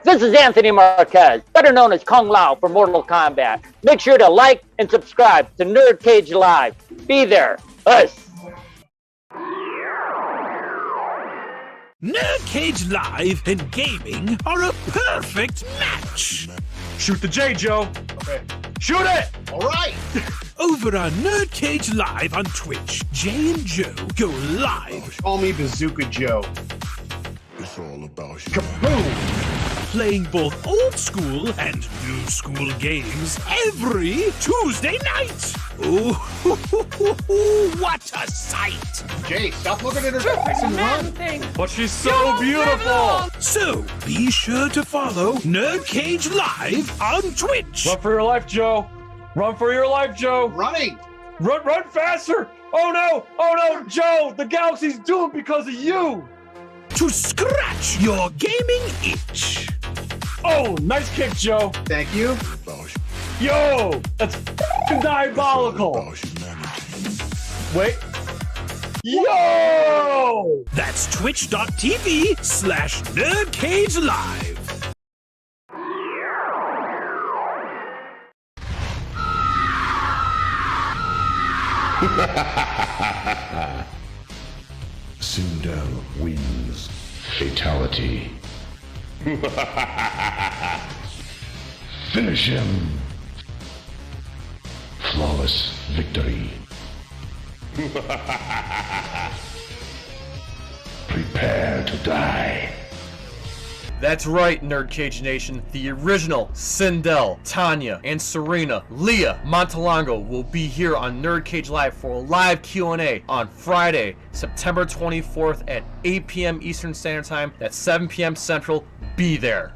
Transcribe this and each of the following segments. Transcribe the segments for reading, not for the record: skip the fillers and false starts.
This is Anthony Marquez, better known as Kung Lao for Mortal Kombat. Make sure to like and subscribe to NerdCage Live. Be there. Us. NerdCage Live and gaming are a perfect match. Shoot the J, Joe. Okay. Shoot it! All right. Over on NerdCage Live on Twitch, Jay and Joe go live. Call me Bazooka Joe. It's all about you. Kaboom! Playing both old school and new school games every Tuesday night. Ooh, what a sight! Jay, stop looking at her face and run. But she's so beautiful. So be sure to follow NerdCage Live on Twitch. Run for your life, Joe. Run for your life, Joe. Running. Run faster. Oh no, Joe. The galaxy's doomed because of you. To scratch your gaming itch. Oh, nice kick, Joe. Thank you. Yo, that's diabolical. Wait. Yo! That's twitch.tv/NerdCage Live. Sindel wins. Fatality. Finish him. Flawless victory. Prepare to die. That's right, NerdCage Nation. The original Sindel, Tanya, and Serena, Lia Montelongo will be here on NerdCage Live for a live Q&A on Friday, September 24th at 8 p.m. Eastern Standard Time. That's 7 p.m. Central. Be there.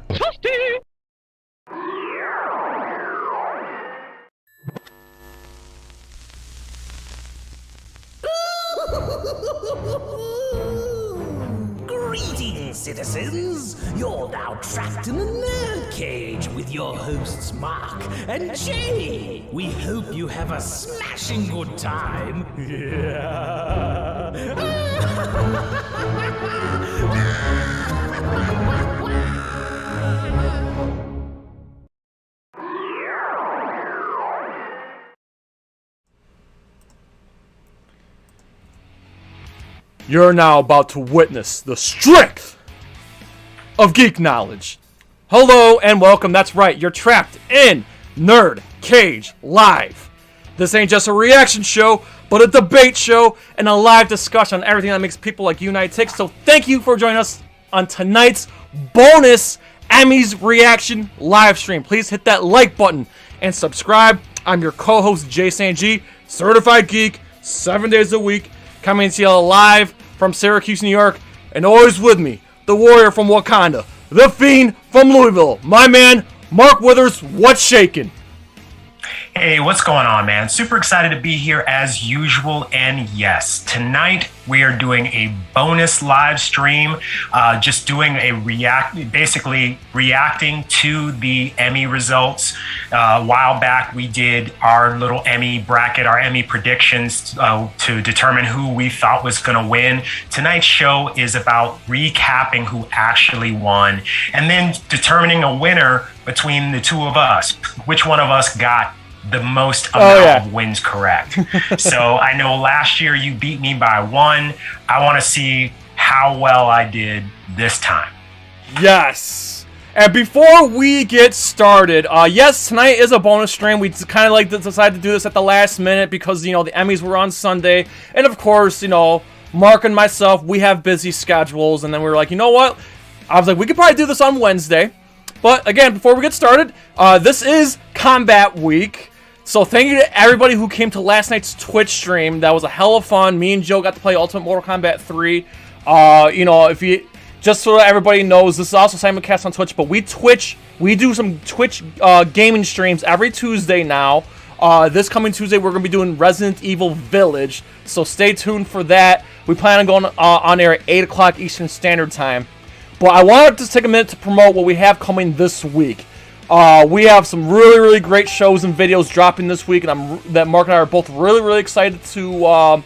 Greetings, citizens! You're now trapped in the Nerd Cage with your hosts Marq and Jay. We hope you have a smashing good time. You're now about to witness the strength of geek knowledge. Hello and welcome. That's right, you're trapped in NerdCage Live. This ain't just a reaction show, but a debate show and a live discussion on everything that makes people like you and I tick. So thank you for joining us on tonight's bonus Emmys reaction live stream. Please hit that like button and subscribe. I'm your co-host Jay Sanji, certified geek, 7 days a week, coming to you live from Syracuse, New York, and always with me, the warrior from Wakanda, the fiend from Louisville, my man, Mark Withers. What's shaking? Hey, what's going on, man? Super excited to be here as usual. And yes, tonight we are doing a bonus live stream, just doing a basically reacting to the Emmy results. A while back, we did our little Emmy bracket, our Emmy predictions to determine who we thought was going to win. Tonight's show is about recapping who actually won and then determining a winner between the two of us. Which one of us got the most amount of wins correct. So I know last year you beat me by 1. I want to see how well I did this time. Yes. And before we get started, yes, tonight is a bonus stream. We kind of like decided to do this at the last minute because, you know, the Emmys were on Sunday. And of course, you know, Mark and myself, we have busy schedules. And then we were like, you know what? I was like, we could probably do this on Wednesday. But again, before we get started, this is Combat Week. So thank you to everybody who came to last night's Twitch stream. That was a hell of fun. Me and Joe got to play Ultimate Mortal Kombat 3. You know, if you just so that everybody knows, this is also simulcast on Twitch, but we do some Twitch gaming streams every Tuesday now. This coming Tuesday, we're going to be doing Resident Evil Village, so stay tuned for that. We plan on going on air at 8 o'clock Eastern Standard Time. But I wanted to take a minute to promote what we have coming this week. We have some really, really great shows and videos dropping this week, and that Mark and I are both really, really excited to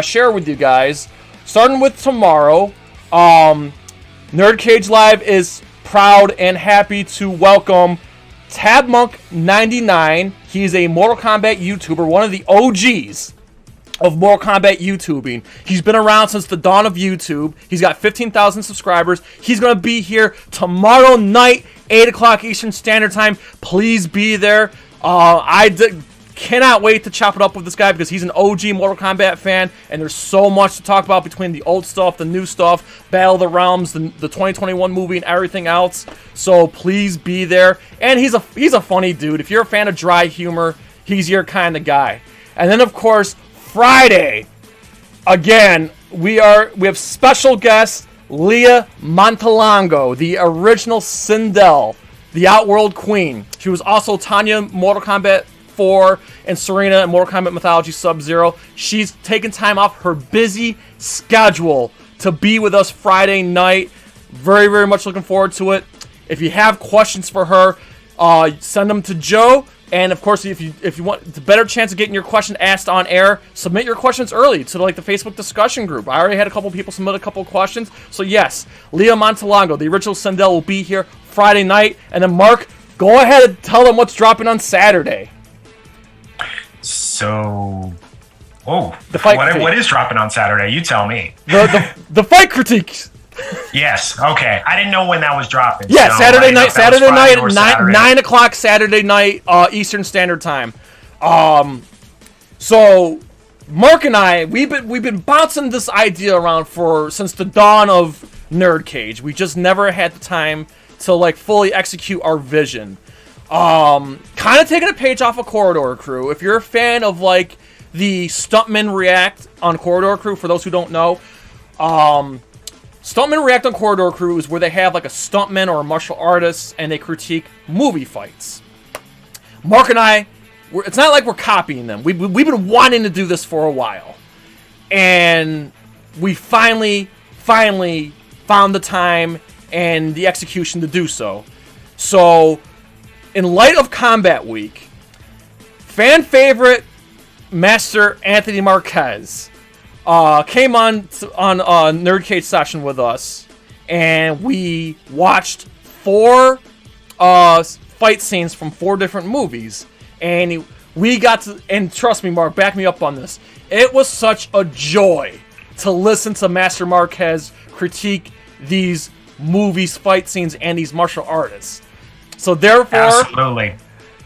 share with you guys. Starting with tomorrow, NerdCage Live is proud and happy to welcome TabMonk99. He's a Mortal Kombat YouTuber, one of the OGs of Mortal Kombat YouTubing. He's been around since the dawn of YouTube. He's got 15,000 subscribers. He's going to be here tomorrow night, 8 o'clock Eastern Standard Time. Please be there. Cannot wait to chop it up with this guy because he's an OG Mortal Kombat fan, and there's so much to talk about between the old stuff, the new stuff, Battle of the Realms, the 2021 movie, and everything else. So please be there. And he's a funny dude. If you're a fan of dry humor, he's your kind of guy. And then, of course, Friday, again, we have special guest Lia Montelongo, the original Sindel, the Outworld Queen. She was also Tanya Mortal Kombat 4 and Serena in Mortal Kombat Mythology Sub-Zero. She's taken time off her busy schedule to be with us Friday night. Very, very much looking forward to it. If you have questions for her, send them to Joe. And of course, if you want a better chance of getting your question asked on air, submit your questions early to the Facebook discussion group. I already had a couple people submit a couple questions. So yes, Lia Montelongo, the original Sindel, will be here Friday night. And then Mark, go ahead and tell them what's dropping on Saturday. So, what is dropping on Saturday? You tell me. The fight critiques. Yes. Okay. I didn't know when that was dropping. Yeah, so Saturday night at 9 o'clock Saturday night Eastern Standard Time. So Mark and I, we've been bouncing this idea around since the dawn of NerdCage. We just never had the time to fully execute our vision. Kind of taking a page off of Corridor Crew. If you're a fan of the Stuntmen React on Corridor Crew, for those who don't know, Stuntmen React on Corridor Crew is where they have a stuntman or a martial artist and they critique movie fights. Mark and I, it's not like we're copying them. We've been wanting to do this for a while, and we finally found the time and the execution to do so. So, in light of Combat Week, fan favorite Master Anthony Marquez came on a NerdCage session with us, and we watched 4 fight scenes from 4 different movies, and we got to, and trust me, Mark, back me up on this, it was such a joy to listen to Master Marquez critique these movies, fight scenes, and these martial artists. So therefore, absolutely,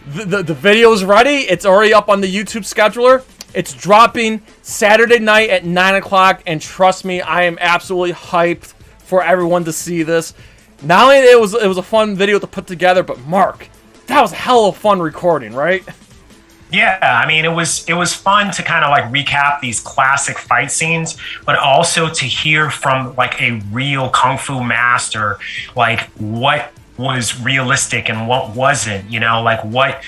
the video's ready. It's already up on the YouTube scheduler. It's dropping Saturday night at 9 o'clock, and trust me, I am absolutely hyped for everyone to see this. Not only it was a fun video to put together, but Mark, that was a hell of fun recording, right? Yeah, I mean, it was fun to kind of recap these classic fight scenes, but also to hear from a real kung fu master, what was realistic and what wasn't, what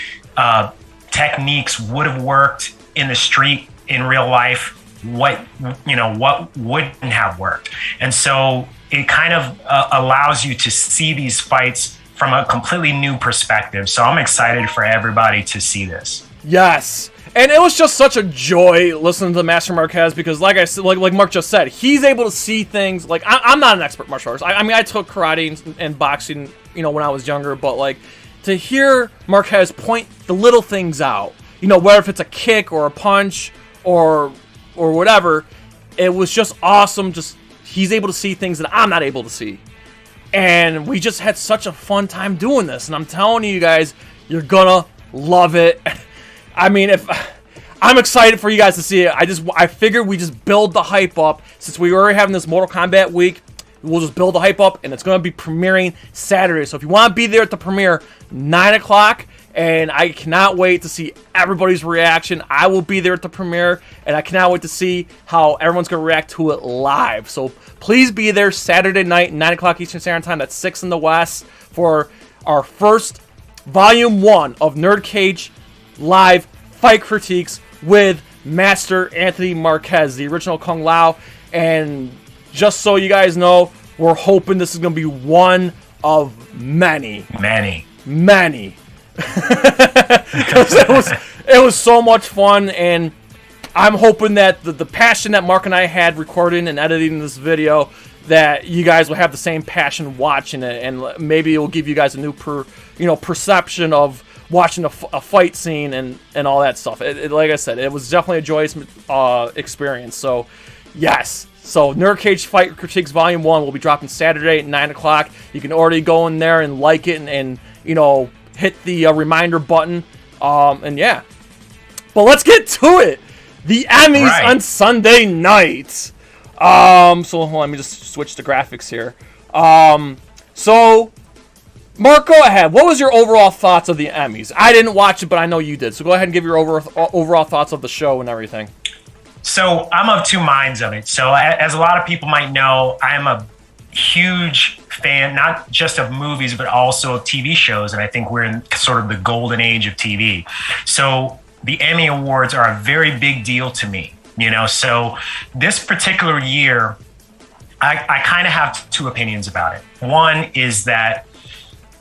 techniques would have worked in the street in real life, what wouldn't have worked. And so it kind of allows you to see these fights from a completely new perspective. So I'm excited for everybody to see this. Yes. And it was just such a joy listening to Master Marquez because, like I said, like Mark just said, he's able to see things. I'm not an expert martial artist. I mean, I took karate and boxing, when I was younger. But to hear Marquez point the little things out, whether if it's a kick or a punch or whatever, it was just awesome. Just he's able to see things that I'm not able to see, and we just had such a fun time doing this. And I'm telling you guys, you're gonna love it. I mean, I'm excited for you guys to see it. I figured we just build the hype up since we were having this Mortal Kombat week. We'll just build the hype up, and it's going to be premiering Saturday. So if you want to be there at the premiere, 9 o'clock, and I cannot wait to see everybody's reaction. I will be there at the premiere, and I cannot wait to see how everyone's going to react to it live. So please be there Saturday night, 9 o'clock Eastern Standard Time. That's 6 in the West for our first Volume 1 of NerdCage Live Fight Critiques with Master Anthony Marquez, the original Kung Lao. And just so you guys know, we're hoping this is going to be one of many. Because it was so much fun, and I'm hoping that the passion that Mark and I had recording and editing this video that you guys will have the same passion watching it, and maybe it will give you guys a new perception of watching a fight scene and all that stuff. Like I said, it was definitely a joyous experience. So, yes. So, NerdCage Fight Critiques Volume 1 will be dropping Saturday at 9 o'clock. You can already go in there and like it and hit the reminder button. And yeah. But let's get to it. The Emmys on Sunday night. So, hold on, let me just switch the graphics here. So, Mark, go ahead. What was your overall thoughts of the Emmys? I didn't watch it, but I know you did. So go ahead and give your overall thoughts of the show and everything. So I'm of two minds of it. So as a lot of people might know, I'm a huge fan, not just of movies, but also of TV shows. And I think we're in sort of the golden age of TV. So the Emmy Awards are a very big deal to me. So this particular year, I kind of have two opinions about it. One is that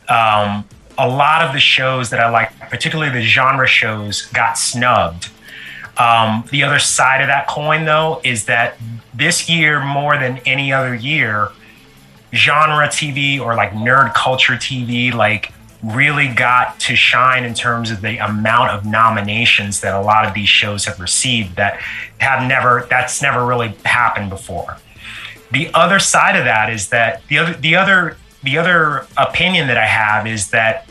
a lot of the shows that I like, particularly the genre shows, got snubbed. The other side of that coin, though, is that this year, more than any other year, genre TV or like nerd culture TV, like really got to shine in terms of the amount of nominations that a lot of these shows have received that's never really happened before. The other side of that is that the other opinion that I have is that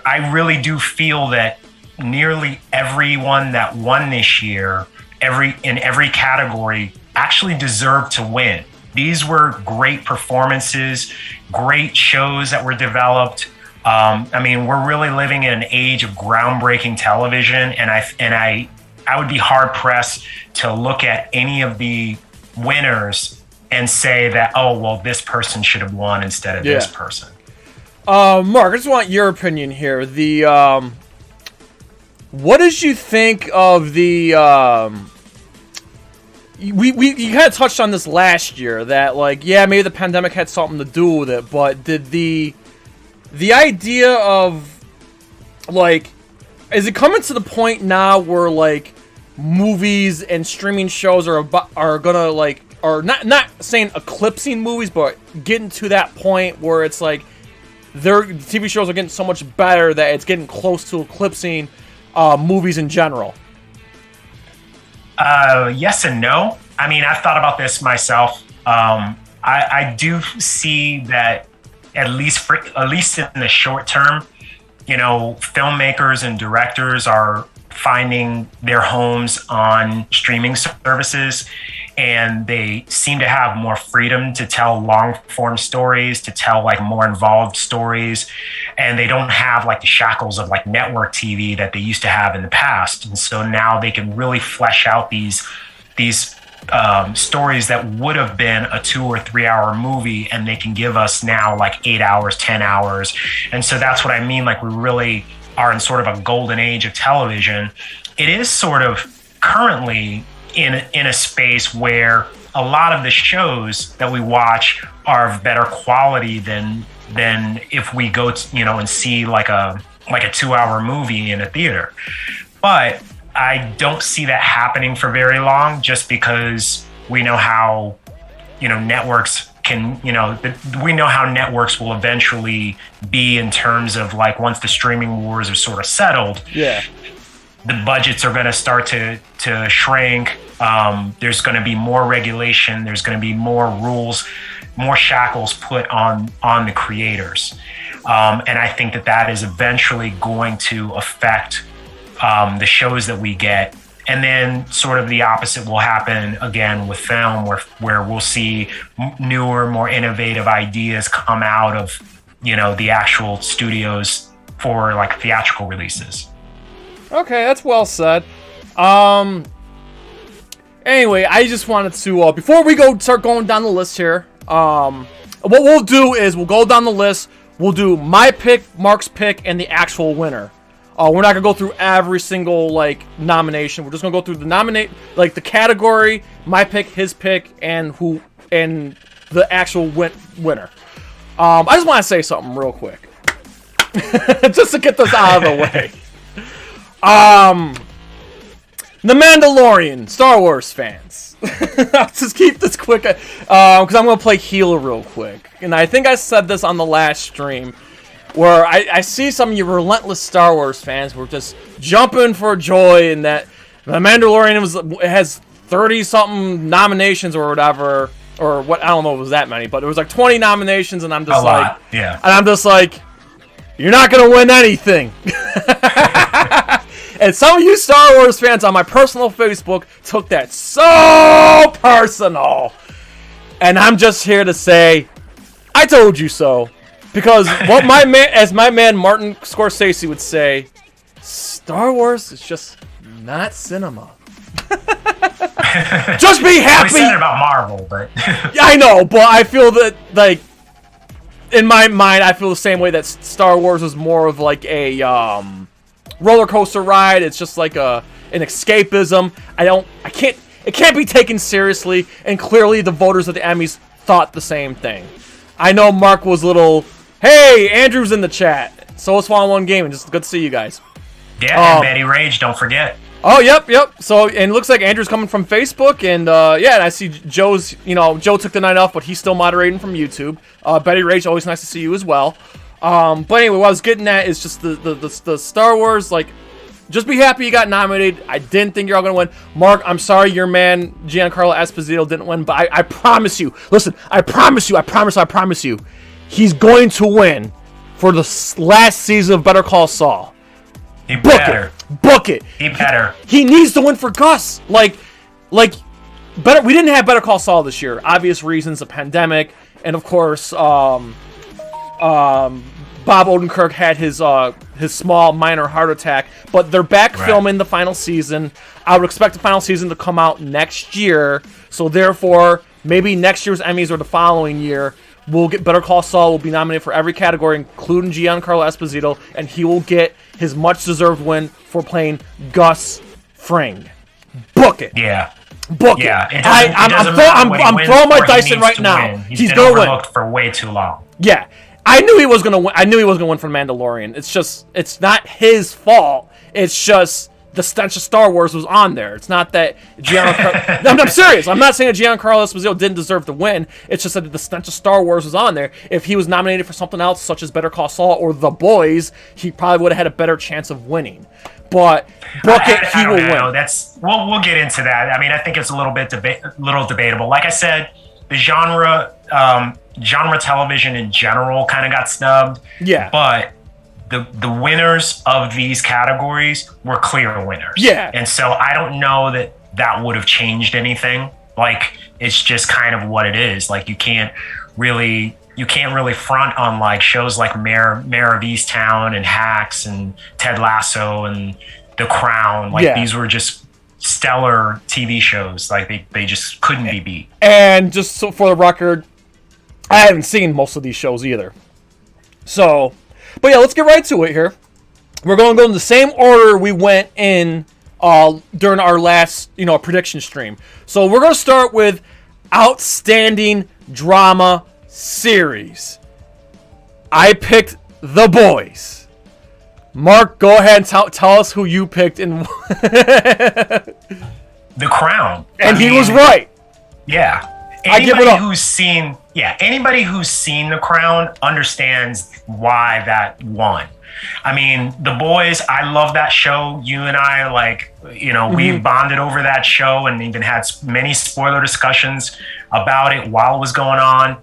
I really do feel that nearly everyone that won this year, in every category, actually deserved to win. These were great performances, great shows that were developed. We're really living in an age of groundbreaking television, and I would be hard pressed to look at any of the winners and say that, oh, well, this person should have won instead of this person. Mark, I just want your opinion here. What did you think of the? You kind of touched on this last year that maybe the pandemic had something to do with it, but did the idea of is it coming to the point now where movies and streaming shows are gonna or not saying eclipsing movies, but getting to that point where it's their TV shows are getting so much better that it's getting close to eclipsing movies in general? Yes and no. I've thought about this myself. I do see that at least in the short term, filmmakers and directors are finding their homes on streaming services, and they seem to have more freedom to tell long form stories, to tell more involved stories, and they don't have the shackles of network TV that they used to have in the past. And so now they can really flesh out these stories that would have been a 2 or 3 hour movie, and they can give us now 8 hours, 10 hours. And so that's what I mean. We really are in sort of a golden age of television. It is sort of currently in a space where a lot of the shows that we watch are of better quality than if we go and see a 2 hour movie in a theater. But I don't see that happening for very long, just because we know how networks can we know how networks will eventually be in terms of once the streaming wars are sort of settled. The budgets are going to start to shrink. There's going to be more regulation. There's going to be more rules, more shackles put on the creators. And I think that is eventually going to affect the shows that we get. And then sort of the opposite will happen again with film, where we'll see newer, more innovative ideas come out of, the actual studios for theatrical releases. Okay, that's well said. Anyway, I just wanted to, before we start going down the list here, what we'll do is we'll go down the list. We'll do my pick, Mark's pick, and the actual winner. We're not gonna go through every single nomination. We're just gonna go through the category, my pick, his pick, and the actual winner. I just want to say something real quick, just to get this out of the way. The Mandalorian, Star Wars fans. Let's just keep this quick, because I'm going to play healer real quick. And I think I said this on the last stream, where I see some of you relentless Star Wars fans were just jumping for joy in that The Mandalorian has 30-something nominations or whatever, or what, I don't know if it was that many, but it was like 20 nominations, and I'm just like, yeah. And I'm just like, you're not going to win anything. And some of you Star Wars fans on my personal Facebook took that so personal. And I'm just here to say, I told you so. Because what as my man Martin Scorsese would say, Star Wars is just not cinema. Just be happy. We said it about Marvel, but yeah, I know, but I feel that, like, in my mind, I feel the same way that Star Wars is more of like a roller coaster ride. It's just like an escapism. It can't be taken seriously, and clearly the voters of the Emmys thought the same thing. I know Mark was hey, Andrew's in the chat. So is Fallen One Gaming. Just good to see you guys. Yeah, and Betty Rage, don't forget. Oh, yep. So, and it looks like Andrew's coming from Facebook, and yeah, and I see Joe took the night off, but he's still moderating from YouTube. Betty Rage, always nice to see you as well. But anyway, what I was getting at is just the Star Wars, like, just be happy you got nominated. I didn't think you're all going to win. Mark, I'm sorry your man, Giancarlo Esposito, didn't win, but I promise you, listen, I promise you, he's going to win for the last season of Better Call Saul. He better. Book it. He better. He needs to win for Gus. Like, better. We didn't have Better Call Saul this year. Obvious reasons, a pandemic, and of course, Bob Odenkirk had his small minor heart attack. But they're back filming the final season. I would expect the final season to come out next year. So therefore, maybe next year's Emmys or the following year, we'll get Better Call Saul. Will be nominated for every category, including Giancarlo Esposito, and he will get his much-deserved win for playing Gus Fring. Book it. Yeah. Book it. I'm throwing my dice in right now. He's been overlooked for way too long. Yeah. I knew he was gonna win. I knew he was gonna win for Mandalorian. It's not his fault. It's just the stench of Star Wars was on there. It's not that Giancarlo... I'm serious. I'm not saying that Giancarlo Esposito didn't deserve to win. It's just that the stench of Star Wars was on there. If he was nominated for something else, such as Better Call Saul or The Boys, he probably would have had a better chance of winning. But book it, he will win. We'll get into that. I mean, I think it's a little bit debatable. Like I said, the genre television in general kind of got snubbed. Yeah. But the winners of these categories were clear winners. Yeah. And so I don't know that would have changed anything. Like, it's just kind of what it is. Like, you can't really front on like shows like Mayor of Easttown and Hacks and Ted Lasso and The Crown. Like, these were just stellar TV shows. Like, they just couldn't be beat. And just so for the record, I haven't seen most of these shows either. So, but yeah, let's get right to it here. We're going to go in the same order we went in during our last, prediction stream. So we're going to start with Outstanding Drama Series. I picked The Boys. Mark, go ahead and tell us who you picked in The Crown. And he was right. Yeah. Anybody who's seen The Crown understands why that won. I mean, The Boys, I love that show. You and I, we bonded over that show and even had many spoiler discussions about it while it was going on.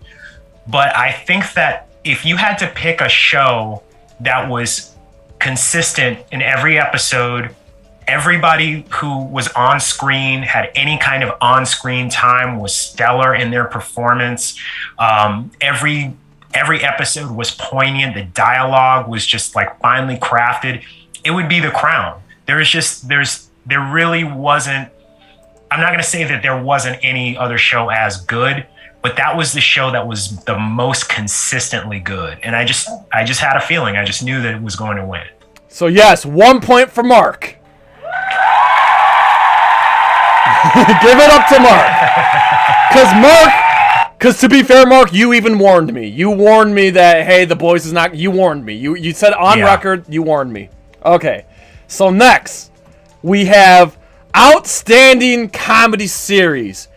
But I think that if you had to pick a show that was consistent in every episode, everybody who was on screen, had any kind of on-screen time, was stellar in their performance. Every episode was poignant. The dialogue was just like finely crafted. It would be The Crown. There really wasn't. I'm not going to say that there wasn't any other show as good, but that was the show that was the most consistently good. And I just had a feeling. I just knew that it was going to win. So yes, 1 point for Mark. Give it up to Mark. Because to be fair, Mark, you even warned me. You warned me that, hey, The Boys is not... You warned me. You said on record, you warned me. Okay. So next, we have Outstanding Comedy Series.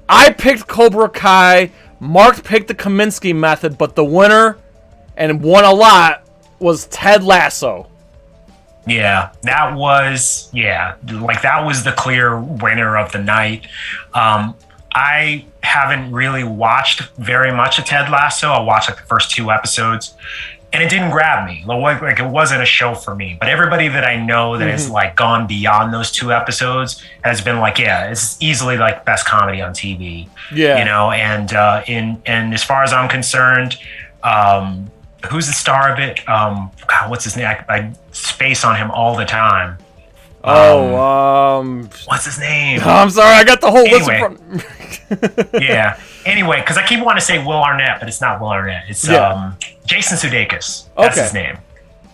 I picked Cobra Kai. Mark picked the Kaminsky Method, but the winner, and won a lot, was Ted Lasso. Yeah, that was the clear winner of the night. I haven't really watched very much of Ted Lasso. I watched like the first 2 episodes, and it didn't grab me. Like it wasn't a show for me. But everybody that I know that has like gone beyond those 2 episodes has been like, yeah, it's easily like best comedy on TV. Yeah, you know, and as far as I'm concerned, who's the star of it? God, what's his name? I space on him all the time. What's his name? I'm sorry, I got the whole list in front. Yeah. Anyway, because I keep wanting to say Will Arnett, but it's not Will Arnett. It's Jason Sudeikis. That's his name.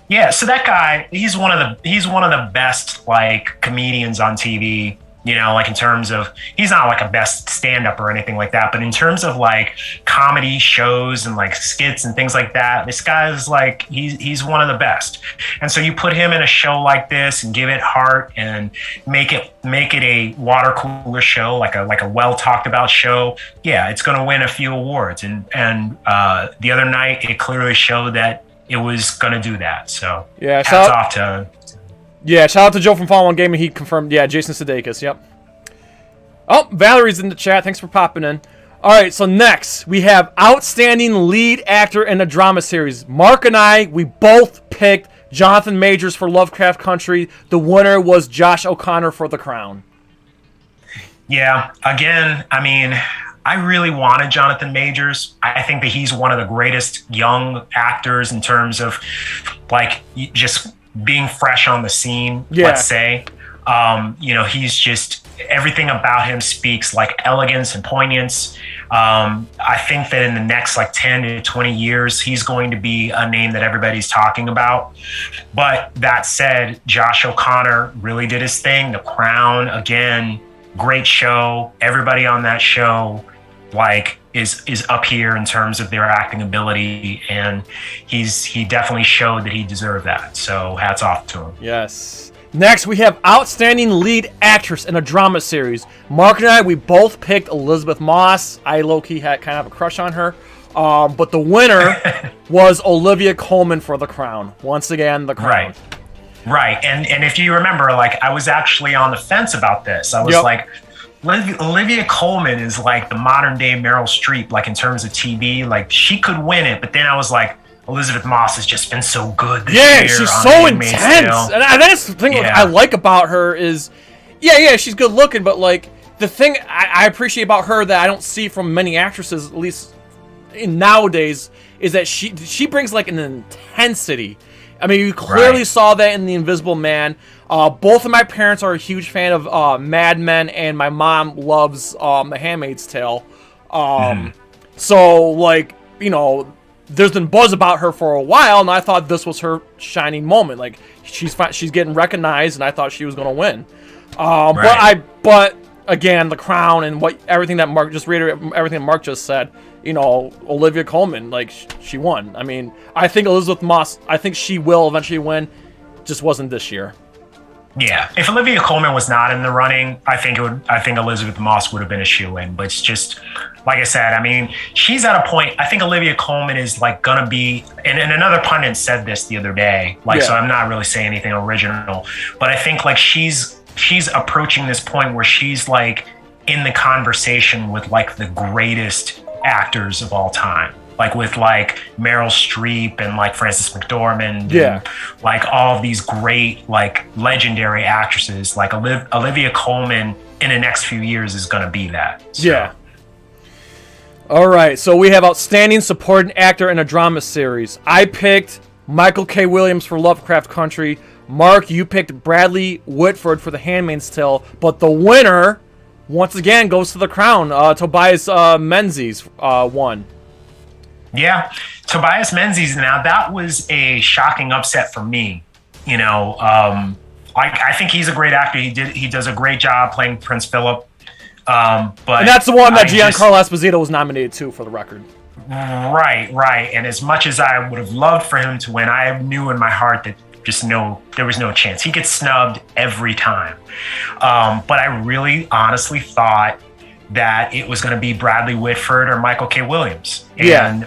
Yeah. So that guy, he's one of the best like comedians on TV. You know, like in terms of, he's not like a best stand-up or anything like that, but in terms of like comedy shows and like skits and things like that, this guy's like, he's one of the best. And so you put him in a show like this and give it heart and make it a water cooler show, like a well talked about show. Yeah, it's going to win a few awards. And the other night it clearly showed that it was going to do that. So yeah, hats off to. Yeah, shout out to Joe from Fall One Game, and he confirmed, yeah, Jason Sudeikis, yep. Oh, Valerie's in the chat. Thanks for popping in. All right, so next, we have Outstanding Lead Actor in a Drama Series. Mark and I, we both picked Jonathan Majors for Lovecraft Country. The winner was Josh O'Connor for The Crown. Yeah, again, I mean, I really wanted Jonathan Majors. I think that he's one of the greatest young actors in terms of, like, just being fresh on the scene, let's say. You know, he's just, everything about him speaks like elegance and poignance. I think that in the next like 10 to 20 years, he's going to be a name that everybody's talking about. But that said, Josh O'Connor really did his thing. The Crown, again, great show. Everybody on that show, like, is up here in terms of their acting ability, and he definitely showed that he deserved that. So hats off to him. Yes. Next, we have Outstanding Lead Actress in a Drama Series. Mark and I, we both picked Elizabeth Moss. I low-key had kind of a crush on her. But the winner was Olivia Colman for The Crown. Once again, The Crown. Right. And if you remember, like, I was actually on the fence about this. I was like, Olivia Colman is like the modern day Meryl Streep, like in terms of TV. Like, she could win it, but then I was like, Elizabeth Moss has just been so good this year. Yeah, she's so intense. And that's the thing I like about her is, she's good looking, but like the thing I appreciate about her that I don't see from many actresses, at least nowadays, is that she brings like an intensity. I mean, you clearly saw that in The Invisible Man. Both of my parents are a huge fan of Mad Men, and my mom loves The Handmaid's Tale. So, like, you know, there's been buzz about her for a while, and I thought this was her shining moment. Like, she's getting recognized, and I thought she was going to win. But again, The Crown and everything that Mark just reiterated, everything that Mark just said. You know, Olivia Colman, like, she won. I mean, I think Elizabeth Moss, I think she will eventually win. Just wasn't this year. Yeah, if Olivia Colman was not in the running, I think Elizabeth Moss would have been a shoo-in. But it's just, like I said, I mean, she's at a point. I think Olivia Colman is like gonna be, and another pundit said this the other day. Like, so I'm not really saying anything original, but I think like she's approaching this point where she's like in the conversation with like the greatest actors of all time, like with like Meryl Streep and like Frances McDormand, and like all of these great like legendary actresses. Like Olivia Colman in the next few years is going to be that. So. Yeah. All right, so we have Outstanding Supporting Actor in a Drama Series. I picked Michael K. Williams for Lovecraft Country. Mark, you picked Bradley Whitford for The Handmaid's Tale, but the winner once again goes to The Crown. Tobias Menzies won. Yeah, Tobias Menzies. Now that was a shocking upset for me. You know, I think he's a great actor. He does a great job playing Prince Philip. But and that's the one that Giancarlo Esposito was nominated to, for the record. Right. And as much as I would have loved for him to win, I knew in my heart that there was no chance. He gets snubbed every time. But I really honestly thought that it was going to be Bradley Whitford or Michael K. Williams. Yeah. And,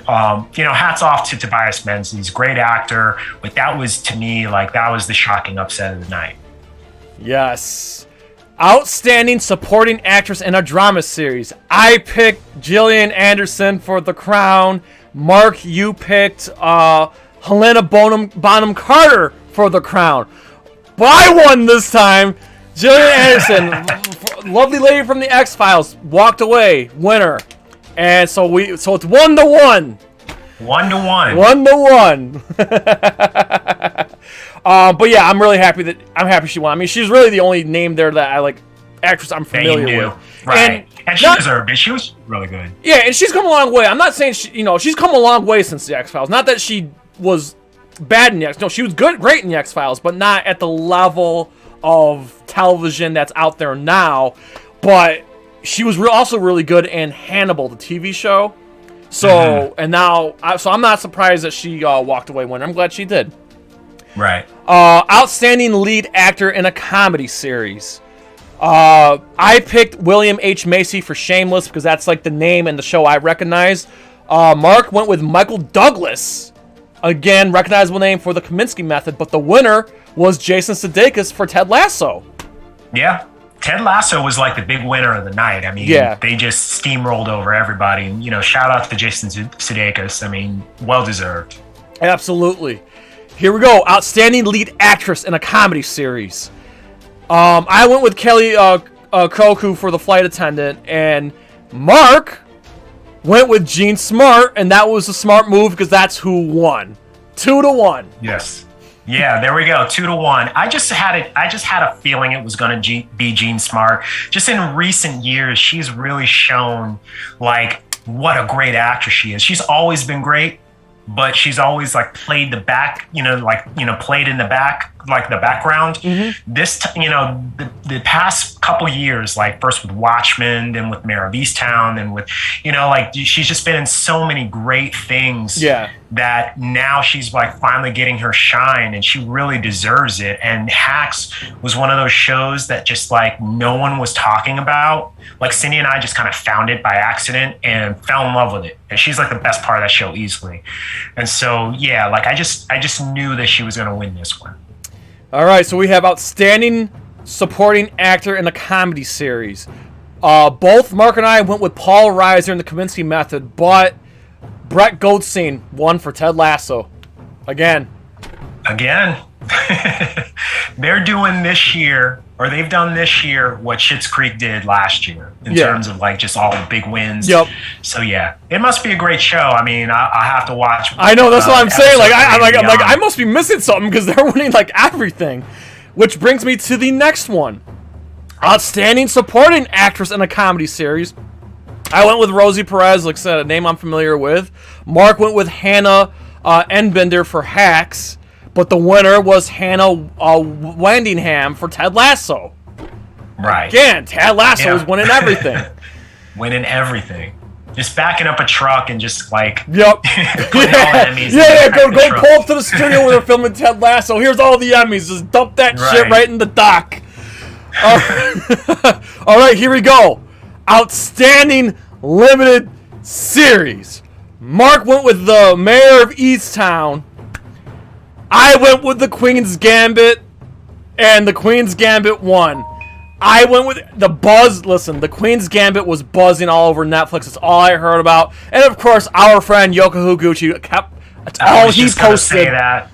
hats off to Tobias Menzies, great actor. But that was, to me, that was the shocking upset of the night. Yes. Outstanding supporting actress in a drama series. I picked Gillian Anderson for The Crown. Mark, you picked Helena Bonham Carter for The Crown. But I won this time. Gillian Anderson, lovely lady from the X-Files, walked away, winner. And so it's 1-1. 1-1. 1-1. But yeah, I'm happy she won. I mean, she's really the only name there that actress I'm familiar with. Right. And she deserved it. She was really good. Yeah, and she's come a long way. I'm not saying she's come a long way since the X-Files. Not that she was bad in the X. No, she was great in the X-Files, but not at the level of television that's out there now. But she was also really good in Hannibal, the TV show. So and now, I'm not surprised that she walked away winner. I'm glad she did. Right. Outstanding lead actor in a comedy series. I picked William H. Macy for Shameless because that's the name and the show I recognize. Mark went with Michael Douglas. Again, recognizable name for The Kominsky Method, but the winner was Jason Sudeikis for Ted Lasso. Yeah. Ted Lasso was the big winner of the night. I mean, they just steamrolled over everybody. And, shout out to Jason Sudeikis. I mean, well-deserved. Absolutely. Here we go. Outstanding lead actress in a comedy series. I went with Kelly Koku for The Flight Attendant, and Mark went with Jean Smart, and that was a smart move because that's who won. 2-1. Yes. Yeah, there we go. 2-1. I just had a feeling it was going to be Jean Smart. Just in recent years, she's really shown what a great actress she is. She's always been great, but she's always played the back, played in the back, the background. This, the past couple years, first with Watchmen, then with Mayor of Easttown, then with, she's just been in so many great things. Yeah. That now she's finally getting her shine, and she really deserves it. And Hacks was one of those shows that just no one was talking about. Cindy and I just kind of found it by accident and fell in love with it. And she's the best part of that show easily. And so, yeah, I just knew that she was going to win this one. All right, so we have outstanding supporting actor in a comedy series. Both Mark and I went with Paul Reiser in The Kominsky Method, but Brett Goldstein won for Ted Lasso. Again. They're doing this year, or they've done this year, what Schitt's Creek did last year in terms of just all the big wins. Yep. So yeah, it must be a great show. I mean, I have to watch. I know, that's what I'm saying. I must be missing something because they're winning everything. Which brings me to the next one. Outstanding supporting actress in a comedy series. I went with Rosie Perez, like I said, a name I'm familiar with. Mark went with Hannah Enbender for Hacks, but the winner was Hannah Wandingham for Ted Lasso. Right. Again, Ted Lasso is winning everything. Winning everything. Just backing up a truck and just Yep. putting all the Emmys go pull up to the studio where they're filming Ted Lasso. Here's all the Emmys. Just dump that shit right in the dock. All right, here we go. Outstanding limited series. Mark went with The Mayor of Easttown. I went with The Queen's Gambit, and The Queen's Gambit won. I went with the buzz. Listen, The Queen's Gambit was buzzing all over Netflix. That's all I heard about. And of course, our friend Yoko Higuchi kept. That's all he posted. Say that.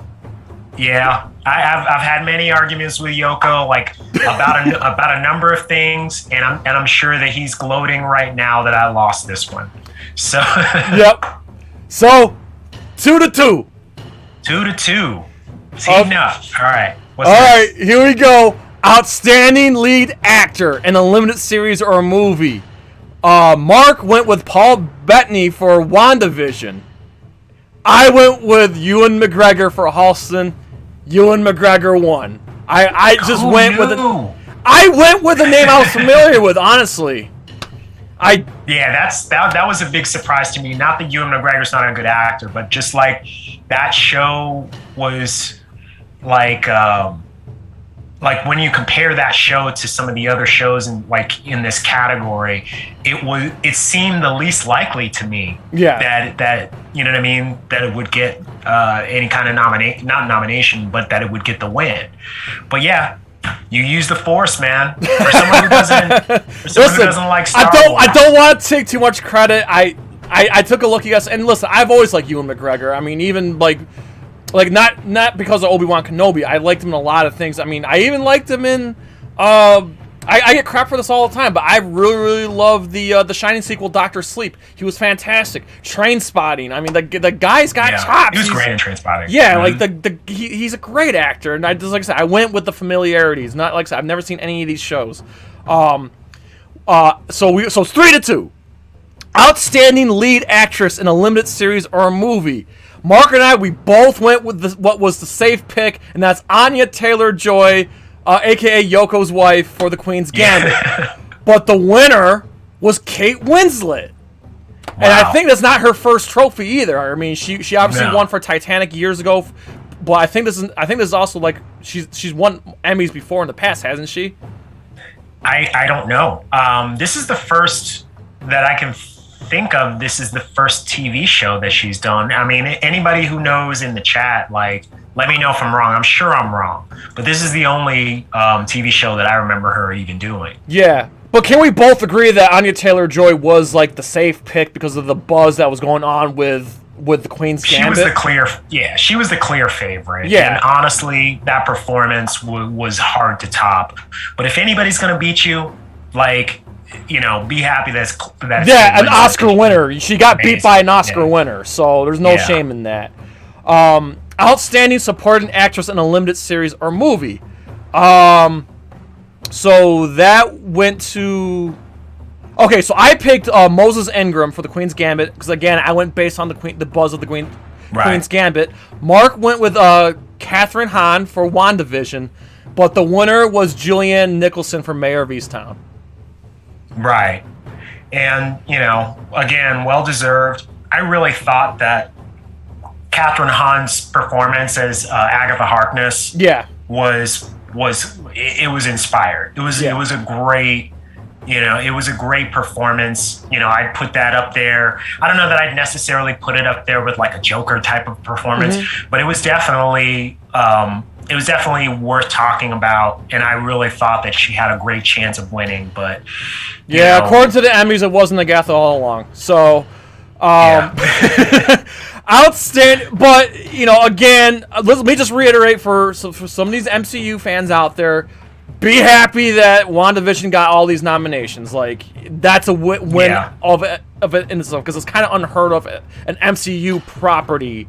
Yeah, I've had many arguments with Yoko, about a number of things, and I'm sure that he's gloating right now that I lost this one. So. Yep. So, 2-2. 2-2. Team up. All right. All right, here we go. Outstanding lead actor in a limited series or a movie. Mark went with Paul Bettany for WandaVision. I went with Ewan McGregor for Halston. Ewan McGregor won. I went with a name I was familiar with, honestly. That was a big surprise to me. Not that Ewan McGregor's not a good actor, but just that show was like when you compare that show to some of the other shows in this category, it seemed the least likely to me that you know what I mean, that it would get any kind of not nomination, but that it would get the win. But yeah, you use the Force, man. For someone who doesn't, like Star Wars. I don't want to take too much credit. I took a look at you guys, and listen, I've always liked Ewan McGregor. I mean, even like not because of Obi-Wan Kenobi. I liked him in a lot of things. I mean, I even liked him in I get crap for this all the time, but I really, really love the Shining sequel, Doctor Sleep. He was fantastic. Trainspotting. I mean, the guy's got chops. He was great in Trainspotting. Yeah, like he's a great actor, and I just, like I said, I went with the familiarities. Not like I said, I've never seen any of these shows. So it's 3-2. Outstanding lead actress in a limited series or a movie. Mark and I, we both went with what was the safe pick, and that's Anya Taylor-Joy, a.k.a. Yoko's wife, for The Queen's Gambit. But the winner was Kate Winslet. Wow. And I think that's not her first trophy either. I mean, she obviously won for Titanic years ago, but I think this is also like she's won Emmys before in the past, hasn't she? I don't know. This is the first that I can think of. This is the first TV show that she's done. I mean, anybody who knows in the chat, like, let me know if I'm wrong. I'm sure I'm wrong, but this is the only TV show that I remember her even doing. Yeah, but can we both agree that Anya Taylor-Joy was like the safe pick because of the buzz that was going on with The Queen's Gambit? She was the clear favorite. Yeah, and honestly, that performance was hard to top. But if anybody's gonna beat you, like, you know, be happy that's an Oscar winner. She got beat by an Oscar winner, so there's no shame in that. Outstanding supporting actress in a limited series or movie. So that went to. Okay, so I picked Moses Ingram for The Queen's Gambit because, again, I went based on the buzz of the Queen's Gambit. Mark went with Catherine Hahn for WandaVision, but the winner was Julianne Nicholson for Mayor of Easttown. Right. And, you know, again, well-deserved. I really thought that Catherine Hahn's performance as Agatha Harkness was inspired. It was a great, you know, it was a great performance. You know, I'd put that up there. I don't know that I'd necessarily put it up there with like a Joker type of performance, but it was definitely worth talking about, and I really thought that she had a great chance of winning. But you know, according to the Emmys, it wasn't Agatha all along. So, outstanding. But you know, again, let me just reiterate for some of these MCU fans out there, be happy that WandaVision got all these nominations. Like, that's a win of it in itself, because it's kind of unheard of an MCU property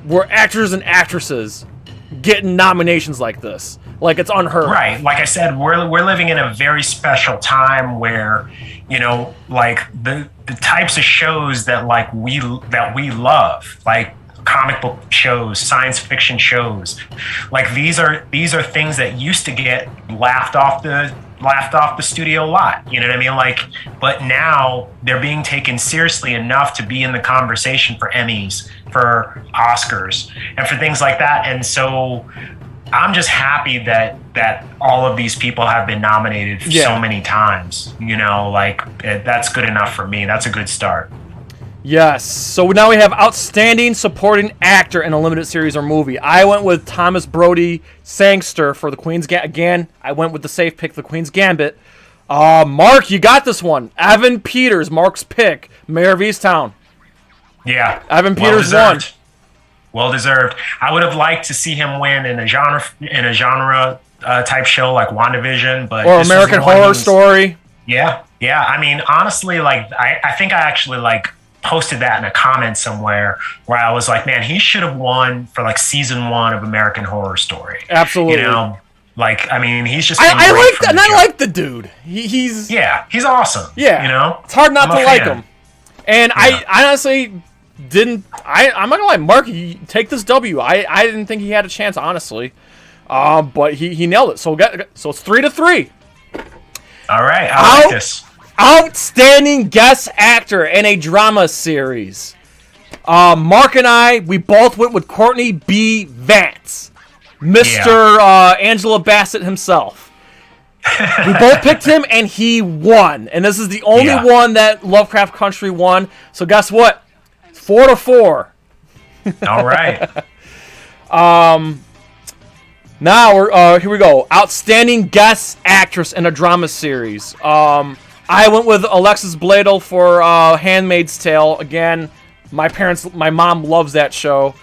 where actors and actresses getting nominations like this. Like, it's unheard of. Right. Like I said, we're living in a very special time where, you know, like the types of shows that we love, like comic book shows, science fiction shows, like these are things that used to get laughed off the studio lot. You know what I mean? Like, but now they're being taken seriously enough to be in the conversation for Emmys, for Oscars, and for things like that. And so I'm just happy that all of these people have been nominated so many times. You know, like, that's good enough for me. That's a good start. Yes. So now we have outstanding supporting actor in a limited series or movie. I went with Thomas Brody Sangster for The Queen's Gambit. Again, I went with the safe pick, The Queen's Gambit. Mark, you got this one. Evan Peters, Mark's pick, Mayor of Easttown. Yeah. Evan Peters won. Well deserved. I would have liked to see him win in a genre type show like WandaVision, but or American Horror Story. Yeah. I mean, honestly, like I think I actually like posted that in a comment somewhere where I was like, man, he should have won for like season 1 of American Horror Story. Absolutely. You know, like, I mean, he's just. I like the dude. He's awesome. Yeah, you know, it's hard not to like him. And I honestly didn't. I'm not gonna lie, Mark. Take this W. I didn't think he had a chance, honestly. But he nailed it. So it's 3-3. All right, I like this. Outstanding guest actor in a drama series. Mark and I, we both went with Courtney B. Vance. Mr. Angela Bassett himself. We both picked him, and he won. And this is the only one that Lovecraft Country won. So guess what? 4-4. All right. Now we're here we go. Outstanding guest actress in a drama series. I went with Alexis Bledel for Handmaid's Tale. Again, my mom loves that show.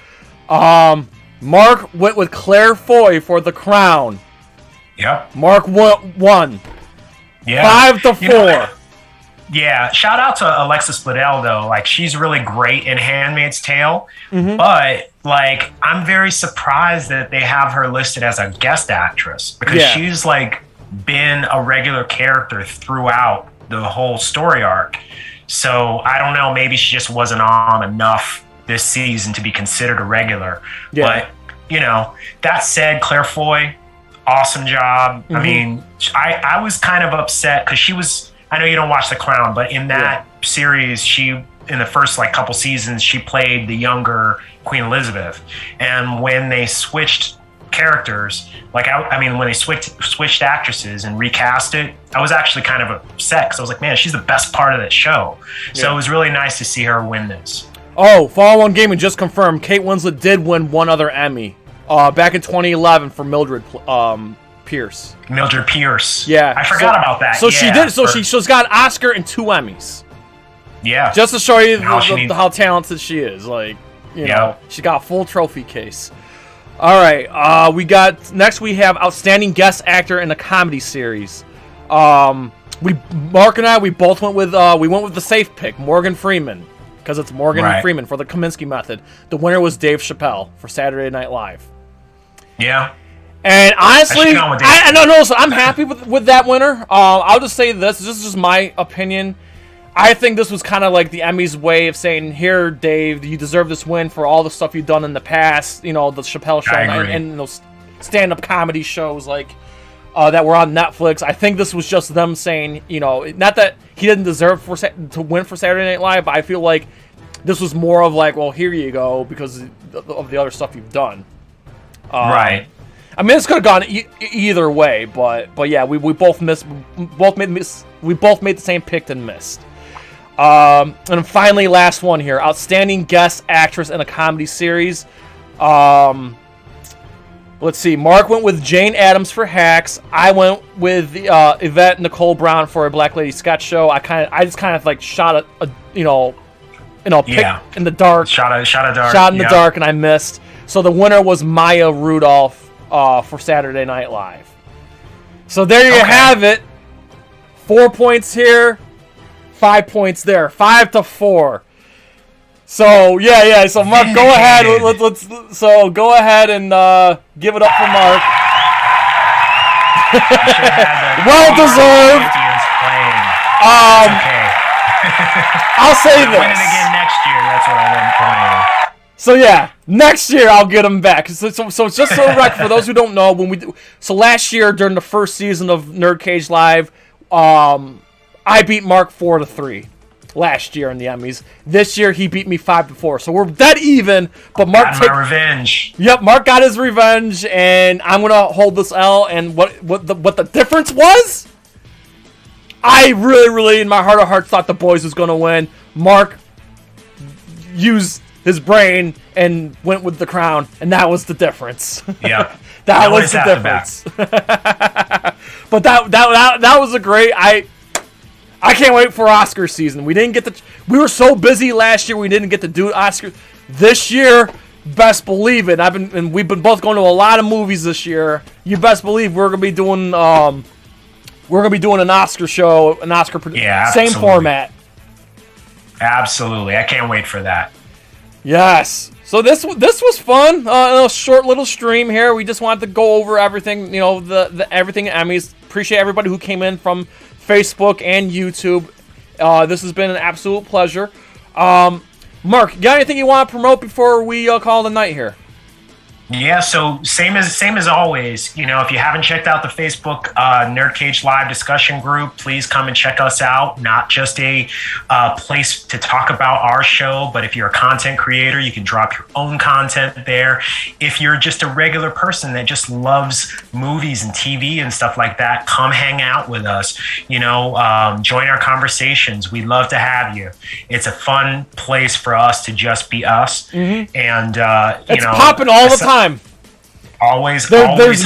Mark went with Claire Foy for The Crown. Yep. Mark won. Yeah. 5-4. Yeah. Shout out to Alexis Bledel though. Like, she's really great in Handmaid's Tale. Mm-hmm. But like, I'm very surprised that they have her listed as a guest actress, because she's like been a regular character throughout the whole story arc. So I don't know, maybe she just wasn't on enough this season to be considered a regular. But that said, Claire Foy, awesome job. I mean, I was kind of upset because she was, I know you don't watch The Crown, but in that series, she, in the first like couple seasons, she played the younger Queen Elizabeth. And when they switched characters, like I mean, when they switched actresses and recast it, I was actually kind of upset because I was like, man, she's the best part of that show. So it was really nice to see her win this. Oh, Follow On Gaming just confirmed Kate Winslet did win one other Emmy back in 2011 for Mildred Pierce. Mildred Pierce. Yeah. I forgot about that. So she did. So she's got an Oscar and 2 Emmys. Yeah. Just to show you how talented she is. Like, you know, she got a full trophy case. All right. Next we have Outstanding Guest Actor in a Comedy Series. Mark and I both went with the safe pick, Morgan Freeman. Because it's Morgan Freeman for the Kaminsky Method. The winner was Dave Chappelle for Saturday Night Live. Yeah. And honestly, so I'm happy with that winner. I'll just say this is just my opinion. I think this was kind of like the Emmys' way of saying, here, Dave, you deserve this win for all the stuff you've done in the past. You know, the Chappelle Show and those stand-up comedy shows like that were on Netflix. I think this was just them saying, you know, not that he didn't deserve to win for Saturday Night Live, but I feel like this was more of like, well, here you go because of the other stuff you've done. Right. I mean, this could have gone either way, but yeah, we both missed. We both made the same pick and missed. And finally, last one here: Outstanding Guest Actress in a Comedy Series. Let's see. Mark went with Jane Addams for Hacks. I went with Yvette Nicole Brown for a Black Lady Sketch Show. I just kind of like shot pick in the dark. Shot in the dark, and I missed. So the winner was Maya Rudolph for Saturday Night Live. So there you have it. 4 points here, 5 points there, 5-4. So yeah. So Mark, go ahead. Go ahead and give it up for Mark. Well deserved. Okay. I'll say this. Win it again next year. That's what I went playing. So yeah, next year I'll get him back. So just so record for those who don't know, last year during the first season of NerdCage Live, I beat Mark 4-3 last year in the Emmys. This year he beat me 5-4. So we're dead even. But Mark got my revenge. Yep, Mark got his revenge, and I'm gonna hold this L. And what the difference was? I really in my heart of hearts thought the boys was gonna win. Mark used his brain and went with The Crown, and that was the difference. Yeah, that was the difference. But that was a great. I can't wait for Oscar season. We we were so busy last year we didn't get to do Oscar. This year, best believe it. We've been both going to a lot of movies this year. You best believe we're gonna be doing an Oscar show, same format. Absolutely, I can't wait for that. Yes. So this was fun. A short little stream here. We just wanted to go over everything. You know, the everything Emmys. Appreciate everybody who came in from Facebook and YouTube. This has been an absolute pleasure. Mark, you got anything you want to promote before we call it a night here? Yeah, so same as always. You know, if you haven't checked out the Facebook NerdCage live discussion group, please come and check us out. Not just a place to talk about our show, but if you're a content creator, you can drop your own content there. If you're just a regular person that just loves movies and TV and stuff like that, come hang out with us. You know, join our conversations. We'd love to have you. It's a fun place for us to just be us, and it's popping all the time. Always, there's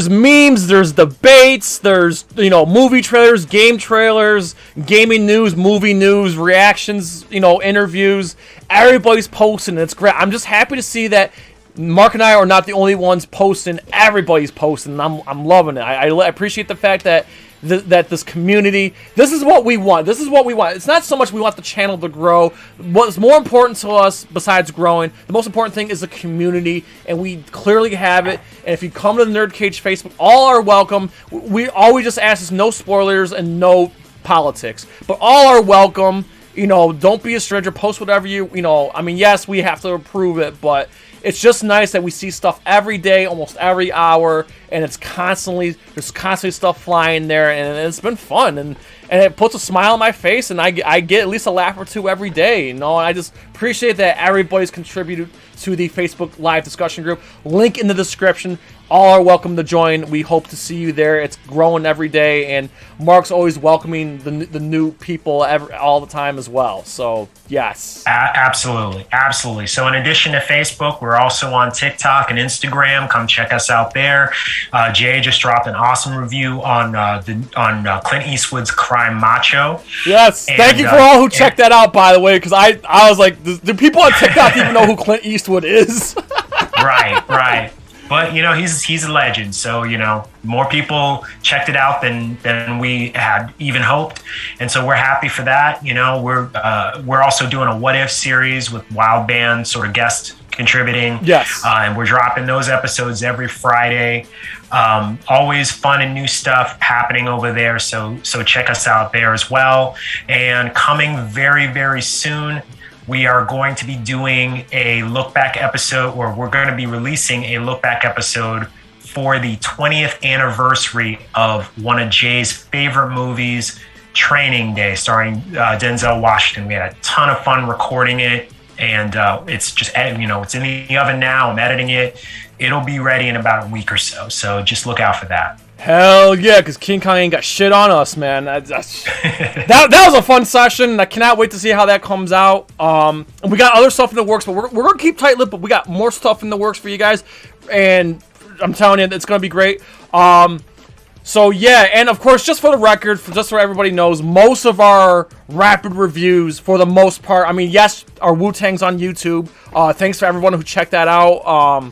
memes, there's debates, there's movie trailers, game trailers, gaming news, movie news, reactions, interviews. Everybody's posting. It's great. I'm just happy to see that Mark and I are not the only ones posting. Everybody's posting. I'm loving it. I appreciate the fact that this community, this is what we want. It's not so much we want the channel to grow. What's more important to us besides growing, the most important thing is the community, and we clearly have it. And if you come to the NerdCage Facebook, all are welcome. All we just ask is no spoilers and no politics, but all are welcome. Don't be a stranger. Post whatever yes, we have to approve it, but it's just nice that we see stuff every day, almost every hour, and there's constantly stuff flying there, and it's been fun, and it puts a smile on my face, and I get at least a laugh or two every day, and I just appreciate that everybody's contributed to the Facebook live discussion group. Link in the description. All are welcome to join. We hope to see you there. It's growing every day, and Mark's always welcoming the new people all the time as well. So, yes. Absolutely. So, in addition to Facebook, we're also on TikTok and Instagram. Come check us out there. Jay just dropped an awesome review on Clint Eastwood's Crime Macho. Yes. Thank you for all who checked that out, by the way, because I was like, do people on TikTok even know who Clint Eastwood is? Right. But he's a legend, so more people checked it out than we had even hoped, and so we're happy for that. We're also doing a What If series with Wild Band sort of guest contributing. Yes, and we're dropping those episodes every Friday. Always fun and new stuff happening over there, so check us out there as well. And coming very, very soon, we are going to be doing a look back episode, or we're going to be releasing a look back episode for the 20th anniversary of one of Jay's favorite movies, Training Day, starring Denzel Washington. We had a ton of fun recording it, and it's just, it's in the oven now. I'm editing it. It'll be ready in about a week or so. So just look out for that. Hell yeah, because King Kong ain't got shit on us, man. That was a fun session. I cannot wait to see how that comes out. And we got other stuff in the works, but we're going to keep tight-lipped, but we got more stuff in the works for you guys. And I'm telling you, it's going to be great. So, yeah, and of course, just for the record, just so everybody knows, most of our rapid reviews, for the most part, yes, our Wu-Tang's on YouTube. Thanks for everyone who checked that out.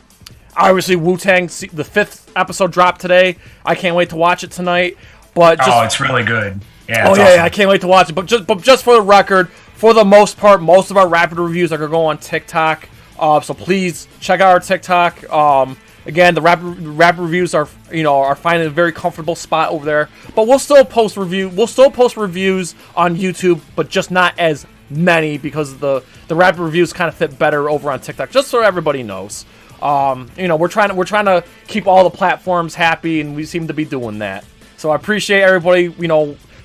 Obviously, Wu-Tang, the 5th episode dropped today. I can't wait to watch it tonight. But it's really good. Yeah. Awesome. I can't wait to watch it. But just for the record, for the most part, most of our rapid reviews are going to go on TikTok. So please check out our TikTok. Again, the rapid reviews are finding a very comfortable spot over there. But we'll still post reviews on YouTube, but just not as many, because the rapid reviews kind of fit better over on TikTok. Just so everybody knows. We're trying to keep all the platforms happy, and we seem to be doing that. So I appreciate everybody,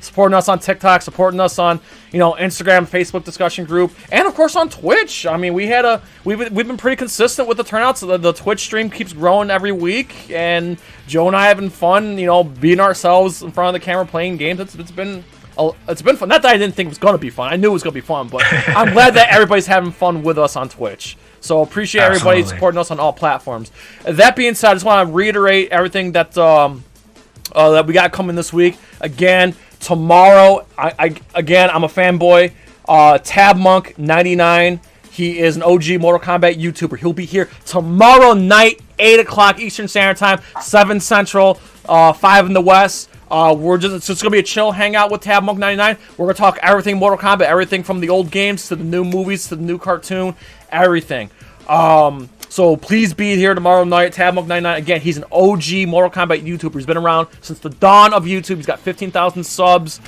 supporting us on TikTok, supporting us on, Instagram, Facebook discussion group, and of course on Twitch. We've been pretty consistent with the turnouts. The Twitch stream keeps growing every week, and Joe and I having fun, being ourselves in front of the camera playing games. It's been fun. Not that I didn't think it was gonna be fun. I knew it was gonna be fun, but I'm glad that everybody's having fun with us on Twitch. So appreciate everybody supporting us on all platforms. That being said, I just want to reiterate everything that that we got coming this week. Again, tomorrow, I'm a fanboy. TabMonk99, he is an OG Mortal Kombat YouTuber. He'll be here tomorrow night, 8 o'clock Eastern Standard Time, 7 Central, 5 in the West. It's just gonna be a chill hangout with TabMonk99. We're gonna talk everything Mortal Kombat, everything from the old games to the new movies to the new cartoon, everything. So please be here tomorrow night. TabMonk99, again, he's an OG Mortal Kombat YouTuber. He's been around since the dawn of YouTube. He's got 15,000 subs.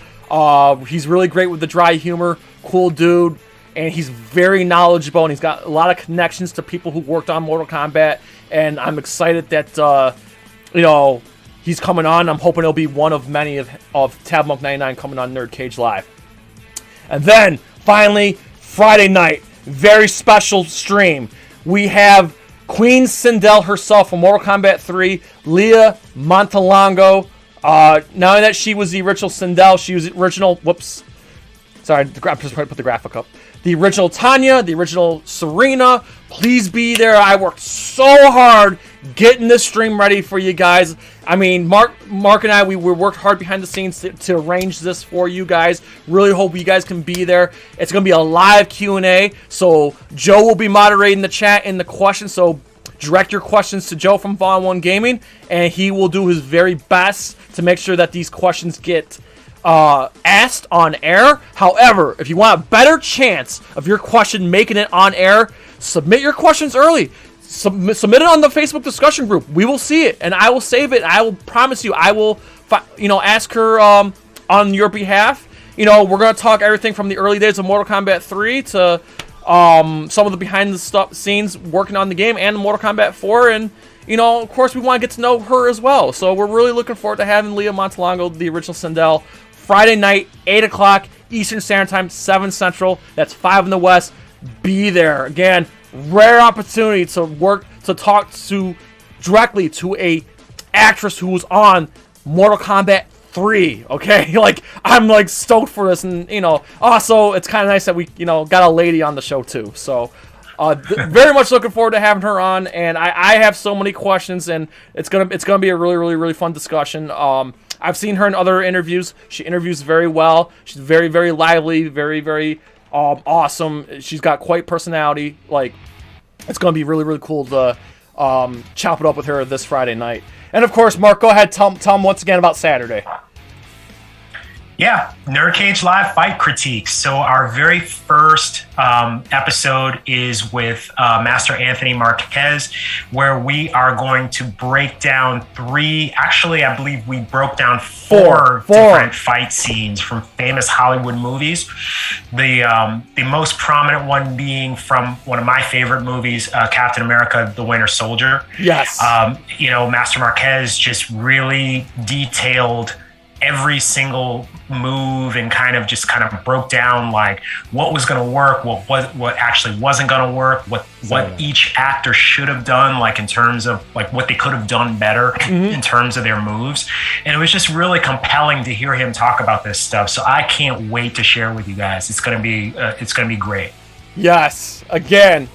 He's really great with the dry humor. Cool dude. and he's very knowledgeable, and he's got a lot of connections to people who worked on Mortal Kombat, and I'm excited that, he's coming on. I'm hoping he'll be one of many of TabMonk99 coming on NerdCage Live. And then, finally, Friday night, very special stream. We have Queen Sindel herself from Mortal Kombat 3, Lia Montelongo. Not only that she was the original Sindel, she was the original, whoops. Sorry, I'm just trying to put the graphic up. The original Tanya, the original Serena. Please be there. I worked so hard getting this stream ready for you guys. I mean, Mark and I, we worked hard behind the scenes to arrange this for you guys. Really hope you guys can be there. It's going to be a live Q&A, so Joe will be moderating the chat and the questions, so direct your questions to Joe from Vaughn 1 Gaming, and he will do his very best to make sure that these questions get asked on air. However, if you want a better chance of your question making it on air, submit your questions early. Submit it on the Facebook discussion group. We will see it, and I will save it. I will promise you, I will, ask her on your behalf. We're gonna talk everything from the early days of Mortal Kombat 3 to some of the behind the scenes working on the game and Mortal Kombat 4, and of course, we want to get to know her as well. So we're really looking forward to having Lia Montelongo, the original Sindel, Friday night, 8 o'clock Eastern Standard Time, 7 Central. That's 5 in the West. Be there. Again, rare opportunity to talk directly to a actress who was on Mortal Kombat 3. Okay, I'm stoked for this, and also it's kind of nice that we got a lady on the show too. So. Very much looking forward to having her on, and I have so many questions, and it's gonna be a really, really, really fun discussion. I've seen her in other interviews. She interviews very well. She's very, very lively, very, very awesome. She's got quite personality. It's gonna be really, really cool to chop it up with her this Friday night. And of course, Mark, go ahead, tell them once again about Saturday. Yeah, NerdCage Live Fight Critiques. So our very first episode is with Master Anthony Marquez, where we are going to break down I believe we broke down four different fight scenes from famous Hollywood movies. The most prominent one being from one of my favorite movies, Captain America, The Winter Soldier. Yes. Master Marquez just really detailed every single move and kind of broke down what was going to work, what actually wasn't going to work, what each actor should have done, in terms of what they could have done better in terms of their moves. And it was just really compelling to hear him talk about this stuff. So I can't wait to share with you guys. It's going to be great. Yes. Again,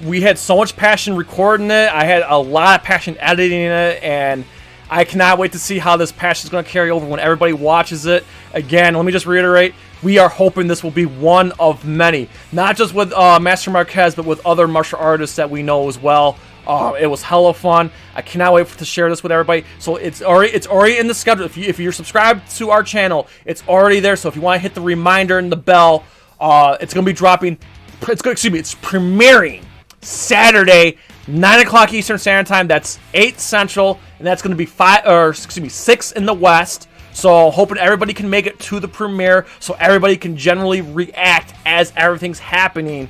we had so much passion recording it. I had a lot of passion editing it, and I cannot wait to see how this passion is going to carry over when everybody watches it. Again, let me just reiterate, we are hoping this will be one of many. Not just with Master Marquez, but with other martial artists that we know as well. It was hella fun. I cannot wait to share this with everybody. So it's already in the schedule. If you're subscribed to our channel, it's already there. So if you want to hit the reminder and the bell, it's going to be dropping. It's premiering Saturday, 9 o'clock Eastern Standard Time. That's 8 Central, and that's going to be 6 in the West. So hoping everybody can make it to the premiere, so everybody can generally react as everything's happening.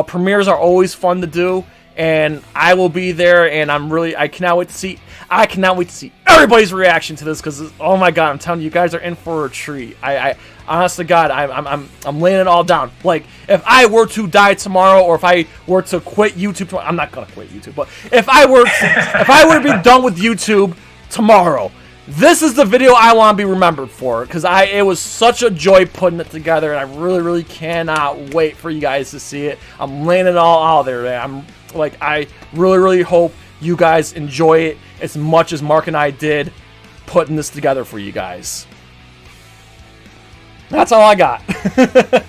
Premieres are always fun to do, and I will be there, and I cannot wait to see everybody's reaction to this, because oh my god, I'm telling you guys are in for a treat. I honest to God, I'm laying it all down. If I were to die tomorrow, or if I were to quit YouTube tomorrow, I'm not gonna quit YouTube, but if I were to be done with YouTube tomorrow, this is the video I want to be remembered for, because it was such a joy putting it together, and I really, really cannot wait for you guys to see it. I'm laying it all out there, man. I really, really hope you guys enjoy it as much as Mark and I did putting this together for you guys. That's all I got.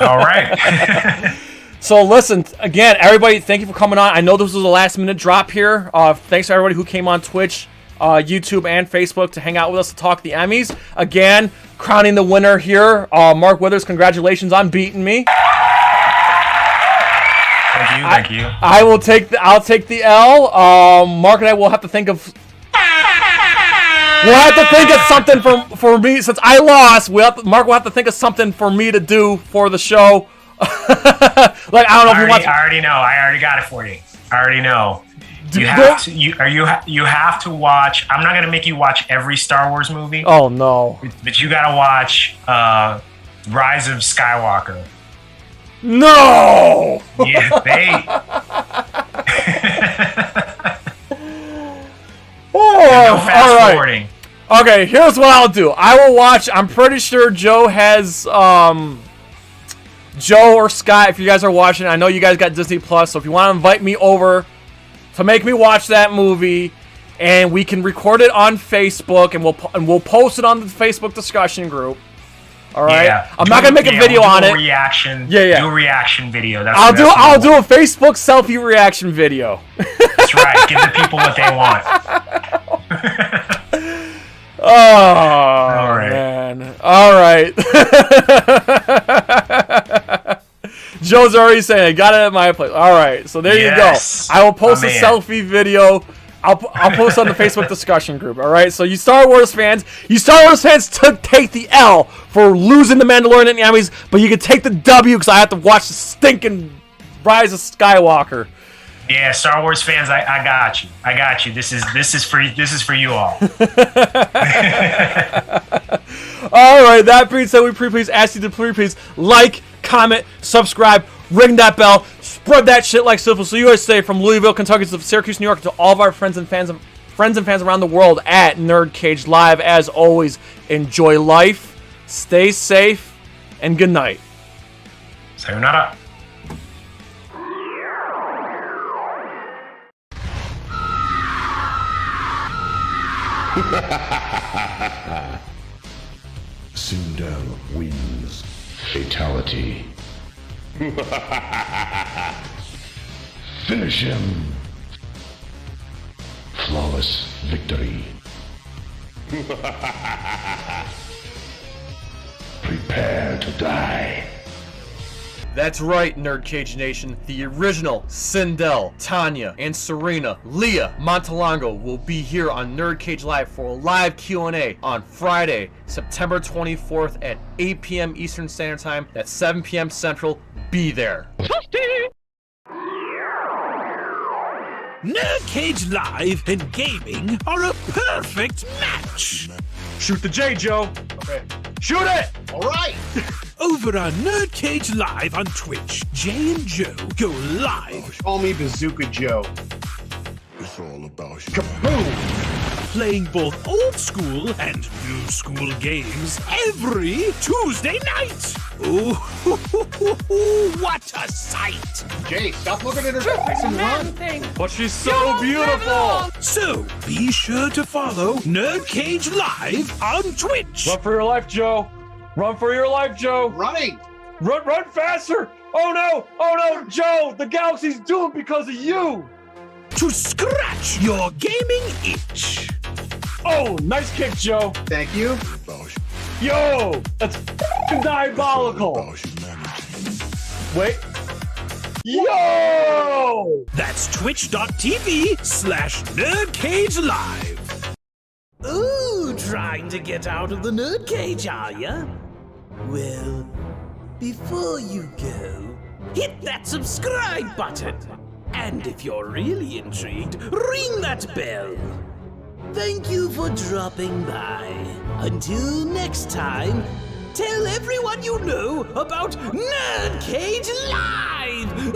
All right. So listen, again, everybody, thank you for coming on. I know this was a last-minute drop here. Thanks to everybody who came on Twitch, YouTube, and Facebook to hang out with us to talk the Emmys. Again, crowning the winner here, Mark Withers. Congratulations on beating me. Thank you. I'll take the L. Mark and I will have to think of. We'll have to think of something for me since I lost. Mark will have to think of something for me to do for the show. Like, I don't know if you want to... I already know. I already got it for you. I already know. You have to watch. I'm not gonna make you watch every Star Wars movie. Oh no! But you gotta watch Rise of Skywalker. No! Yeah, they. No fast forwarding. Okay, here's what I'll do. I will watch. I'm pretty sure Joe has Joe or Scott. If you guys are watching, I know you guys got Disney Plus. So if you want to invite me over to make me watch that movie, and we can record it on Facebook, and we'll post it on the Facebook discussion group. All right. Yeah. I'm not gonna make a video on it. Reaction. Yeah. Do a reaction video. I'll do a Facebook selfie reaction video. That's right. Give the people what they want. Oh man. All right. Joe's already saying I got it at my place. All right, so there you go. I will post a selfie video. I'll post on the Facebook discussion group. All right, so you Star Wars fans took take the L for losing the Mandalorian and the Emmys, but you can take the W because I have to watch the stinking Rise of Skywalker. Yeah, Star Wars fans, I got you. I got you. This is for you all. All right, that being said, we please ask you to please like, comment, subscribe, ring that bell, spread that shit like syphilis. So you guys say from Louisville, Kentucky to Syracuse, New York, to all of our friends and fans around the world at NerdCage Live. As always, enjoy life, stay safe, and good night. Sayonara. Sindel wins. Fatality. Finish him. Flawless victory. Prepare to die. That's right, NerdCage Nation. The original Sindel, Tanya, and Serena, Lia Montelongo will be here on NerdCage Live for a live Q&A on Friday, September 24th at 8 p.m. Eastern Standard Time. That's 7 p.m. Central. Be there. NerdCage Live and gaming are a perfect match. Shoot the J, Joe. Okay. Shoot it! All right. Over on NerdCage Live on Twitch, Jay and Joe go live. Call me Bazooka Joe. It's all about you. Kaboom! Playing both old school and new school games every Tuesday night. Ooh, what a sight! Jay, stop looking at her face and run. But she's so beautiful. So be sure to follow NerdCage Live on Twitch. Run for your life, Joe. Run for your life, Joe. Running. Run faster. Oh no, Joe, the galaxy's doomed because of you. To scratch your gaming itch. Oh, nice kick, Joe. Thank you. Yo, that's diabolical. Wait. Yo! That's twitch.tv/NerdCage Live. Ooh, trying to get out of the NerdCage, are ya? Well, before you go, hit that subscribe button. And if you're really intrigued, ring that bell. Thank you for dropping by. Until next time, tell everyone you know about NerdCage Live!